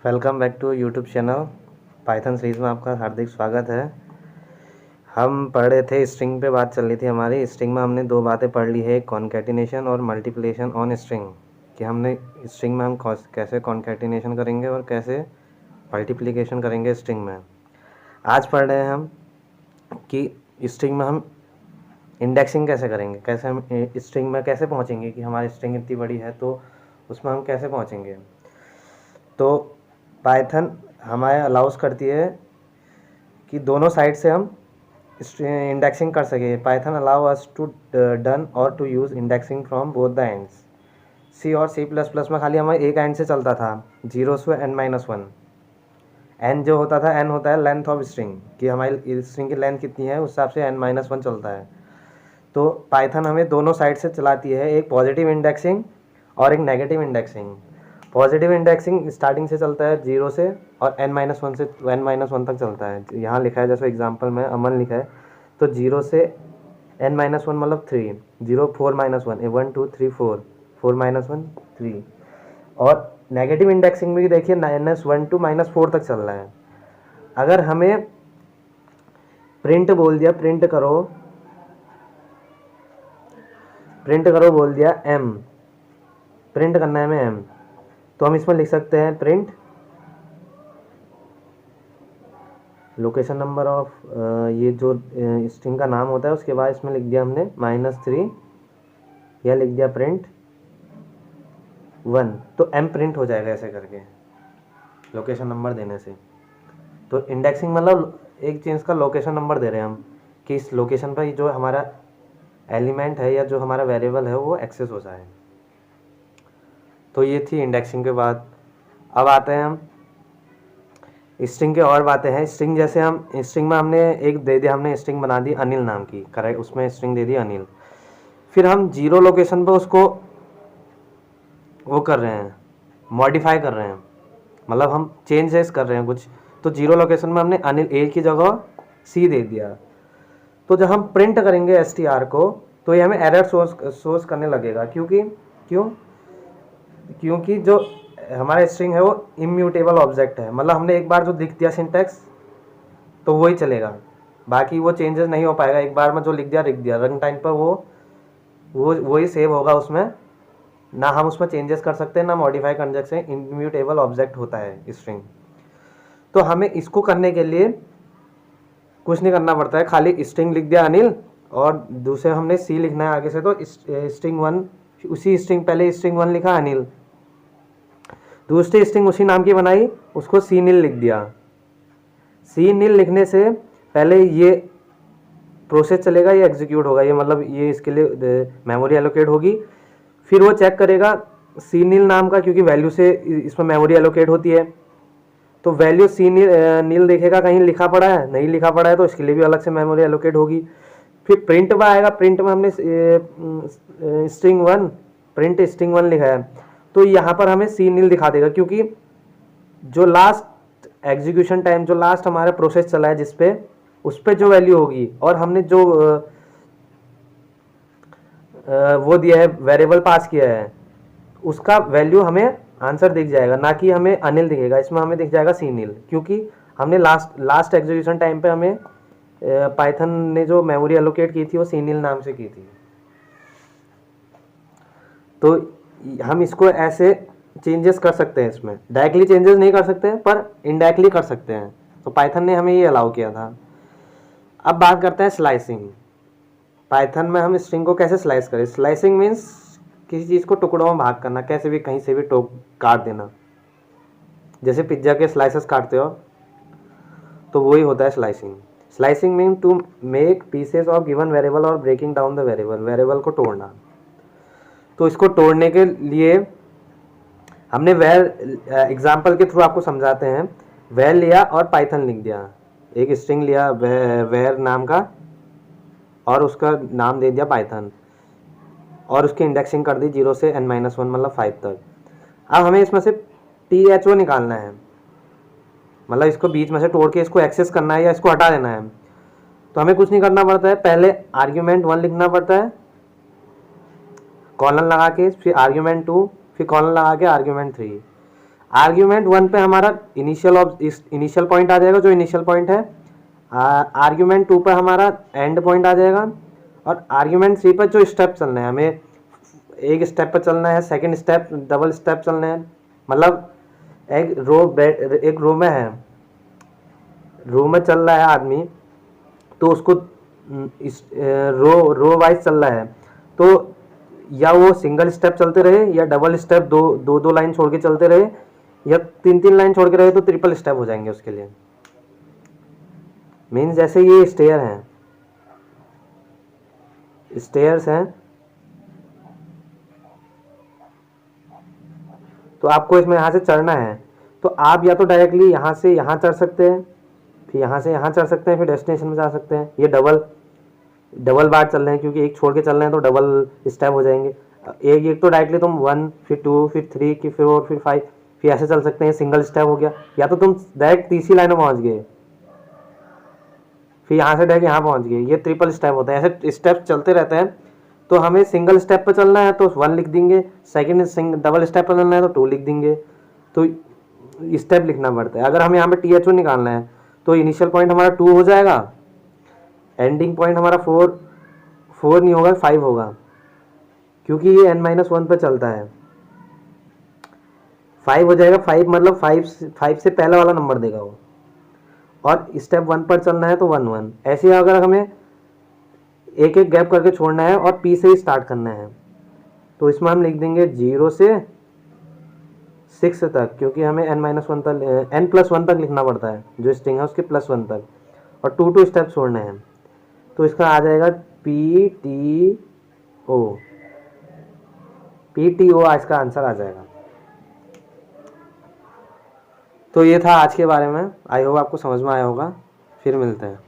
Welcome back to YouTube channel Python series में आपका हार्दिक स्वागत है। हम पढ़ रहे थे स्ट्रिंग पे, बात चल रही थी हमारी। स्ट्रिंग में हमने दो बातें पढ़ ली है, कॉन्कैटिनेशन और मल्टीप्लिकेशन ऑन स्ट्रिंग, कि हमने स्ट्रिंग में हम कैसे कॉन्कैटिनेशन करेंगे और कैसे मल्टीप्लिकेशन करेंगे स्ट्रिंग में। आज पढ़ रहे हैं हम कि स्ट्रिंग में हम इंडेक्सिंग कैसे करेंगे, कैसे हम स्ट्रिंग में कैसे पहुँचेंगे कि हमारी स्ट्रिंग इतनी बड़ी है तो उसमें हम कैसे पहुँचेंगे। तो पाइथन हमारे अलाउस करती है कि दोनों साइड से हम इंडेक्सिंग कर सके। Python allow us to done और to use indexing from both the ends. C और सी प्लस प्लस में खाली हमारे एक एंड से चलता था, 0 से n-1। एन जो होता था, एन होता है लेंथ ऑफ स्ट्रिंग, कि हमारी स्ट्रिंग की लेंथ कितनी है उस हिसाब से n-1 चलता है। तो पाइथन हमें दोनों साइड से चलाती है, एक पॉजिटिव इंडेक्सिंग और एक negative indexing. Positive indexing starting से चलता है 0 से और n-1 से n-1 तक चलता है। यहाँ लिखा है, जैसे एग्जांपल में अमन लिखा है, तो 0 से n-1 मतलब 3, 0 4-1 1 2 3 4 4-1 3। और नेगेटिव इंडेक्सिंग में भी देखिए -1 to -4 तक चल रहा है। अगर हमें प्रिंट बोल दिया, प्रिंट करो बोल दिया m, प्रिंट करना है हमें m, तो हम इसमें लिख सकते हैं प्रिंट लोकेशन नंबर ऑफ, ये जो स्ट्रिंग का नाम होता है उसके बाद इसमें लिख दिया हमने -3 या लिख दिया प्रिंट 1, तो m प्रिंट हो जाएगा ऐसे करके लोकेशन नंबर देने से। तो इंडेक्सिंग मतलब एक चीज़ का लोकेशन नंबर दे रहे हैं हम, कि इस लोकेशन पर जो हमारा एलिमेंट है या जो हमारा वेरिएबल है वो एक्सेस हो जाए। तो ये थी इंडेक्सिंग के बाद। अब आते हैं हम स्ट्रिंग के और बातें हैं। स्ट्रिंग जैसे हम स्ट्रिंग में हमने एक दे दिया, हमने स्ट्रिंग बना दी अनिल नाम की, करेक्ट, उसमें स्ट्रिंग दे दी अनिल। फिर हम 0 लोकेशन पर उसको वो कर रहे हैं, मॉडिफाई कर रहे हैं, मतलब हम चेंजेस कर रहे हैं कुछ। तो 0 लोकेशन में हमने अनिल ए की जगह सी दे दिया। तो जब हम प्रिंट करेंगे str को तो ये हमें एरर सोर्स करने लगेगा, क्योंकि जो हमारा स्ट्रिंग है वो इम्यूटेबल ऑब्जेक्ट है। मतलब हमने एक बार जो लिख दिया सिंटैक्स तो वही चलेगा, बाकी वो चेंजेस नहीं हो पाएगा। एक बार में जो लिख दिया रन टाइम पर वही सेव होगा उसमें, ना हम उसमें चेंजेस कर सकते हैं ना मॉडिफाई कर सकते हैं। इम्यूटेबल ऑब्जेक्ट होता है स्ट्रिंग। तो हमें इसको करने के लिए कुछ नहीं करना पड़ता है, खाली स्ट्रिंग लिख दिया अनिल और दूसरे हमने सी लिखना है आगे से, तो स्ट्रिंग 1, उसी स्ट्रिंग पहले स्ट्रिंग 1 लिखा अनिल, दूसरी स्ट्रिंग उसी नाम की बनाई, उसको सी नील लिख दिया। सी नील लिखने से पहले ये प्रोसेस चलेगा, ये एग्जीक्यूट होगा, ये मतलब ये इसके लिए मेमोरी एलोकेट होगी। फिर वो चेक करेगा सी नील नाम का, क्योंकि वैल्यू से इसमें मेमोरी एलोकेट होती है। तो वैल्यू सी नील देखेगा कहीं लिखा पड़ा है, नहीं लिखा पड़ा है तो इसके लिए भी अलग से मेमोरी एलोकेट होगी। फिर प्रिंट में आएगा, प्रिंट में हमने स्ट्रिंग 1, प्रिंट स्ट्रिंग 1 लिखा है, तो यहाँ पर हमें सी नील दिखा देगा, क्योंकि जो लास्ट एग्जीक्यूशन टाइम, जो लास्ट हमारा प्रोसेस चला है जिसपे, उस पर जो वैल्यू होगी और हमने जो वो दिया है, वेरिएबल पास किया है, उसका वैल्यू हमें आंसर दिख जाएगा, ना कि हमें अनिल दिखेगा। इसमें हमें दिख जाएगा सी नील, क्योंकि हमने लास्ट एग्जीक्यूशन टाइम पे हमें पाइथन ने जो मेमोरी एलोकेट की थी वो सी नील नाम से की थी। तो हम इसको ऐसे चेंजेस कर सकते हैं, इसमें डायरेक्टली चेंजेस नहीं कर सकते हैं पर इनडायरेक्टली कर सकते हैं। तो पाइथन ने हमें ये अलाउ किया था। अब बात करते हैं स्लाइसिंग। पाइथन में हम स्ट्रिंग को कैसे स्लाइस करें। स्लाइसिंग मीन्स किसी चीज़ को टुकड़ों में भाग करना, कैसे भी कहीं से भी काट देना, जैसे पिज्ज़ा के स्लाइसेस काटते हो, तो वही होता है slicing. Slicing mean to make pieces of given variable और ब्रेकिंग डाउन द वेरिएबल को तोड़ना। तो इसको तोड़ने के लिए हमने एग्जाम्पल के थ्रू आपको समझाते हैं। वेर लिया और पाइथन लिख दिया, एक स्ट्रिंग लिया वेर नाम का और उसका नाम दे दिया पाइथन, और उसकी इंडेक्सिंग कर दी 0 से n-1 मतलब 5 तक। अब हमें इसमें से THO निकालना है, मतलब इसको बीच में से तोड़ के इसको एक्सेस करना है या इसको हटा देना है। तो हमें कुछ नहीं करना पड़ता है, पहले आर्ग्यूमेंट 1 लिखना पड़ता है कॉलन लगा के, फिर आर्ग्यूमेंट 2, फिर कॉलन लगा के आर्ग्यूमेंट 3। आर्ग्यूमेंट 1 पे हमारा इनिशियल पॉइंट आ जाएगा, जो इनिशियल पॉइंट है। आर्ग्यूमेंट 2 पे हमारा एंड पॉइंट आ जाएगा, और आर्ग्यूमेंट 3 पर जो स्टेप चलना है, हमें एक स्टेप पर चलना है, सेकंड स्टेप, डबल स्टेप चलना है। मतलब एक रो में है, रो में चल रहा है आदमी, तो उसको रो वाइज चल रहा है, तो या वो सिंगल स्टेप चलते रहे, या डबल स्टेप दो लाइन छोड़ के चलते रहे, या 3 लाइन छोड़ के रहे, तो ट्रिपल स्टेप हो जाएंगे उसके लिए। मीन्स जैसे ये स्टेयर्स हैं, तो आपको इसमें यहाँ से चढ़ना है, तो आप या तो डायरेक्टली यहाँ से यहाँ चढ़ सकते हैं, फिर यहाँ से यहाँ चढ़ सकते हैं, फिर डेस्टिनेशन में जा सकते हैं। ये डबल बार चल रहे हैं, क्योंकि एक छोड़ के चल रहे हैं तो डबल स्टेप हो जाएंगे। एक तो डायरेक्टली तुम 1 फिर 2 फिर 3 की फिर 4 फिर 5 फिर ऐसे चल सकते हैं, सिंगल स्टेप हो गया। या तो तुम डायरेक्ट तीसरी लाइन में पहुँच गए, फिर यहाँ से डायरेक्ट यहाँ पहुँच गए, ये ट्रिपल स्टेप होता है। ऐसे स्टेप चलते रहते हैं। तो हमें सिंगल स्टेप पर चलना है तो 1 लिख देंगे, सेकंड डबल स्टेप पर चलना है तो 2 लिख देंगे। तो स्टेप लिखना पड़ता है। अगर हमें यहाँ पे THO निकालना है तो इनिशियल पॉइंट हमारा 2 हो जाएगा, एंडिंग पॉइंट हमारा 4 नहीं होगा, 5 होगा, क्योंकि ये n-1 पे चलता है। 5 हो जाएगा। 5 मतलब 5 से पहला वाला नंबर देगा वो, और स्टेप 1 पर चलना है तो 1 1। ऐसे अगर हमें एक एक गैप करके छोड़ना है और P से ही स्टार्ट करना है, तो इसमें हम लिख देंगे 0 से 6 तक, क्योंकि हमें n-1 तक n+1 तक लिखना पड़ता है, जो स्ट्रिंग है उसके +1 तक, और 2 स्टेप छोड़ने हैं। तो इसका आ जाएगा PTO इसका आंसर आ जाएगा। तो ये था आज के बारे में। आई होप आपको समझ में आया होगा। फिर मिलते हैं।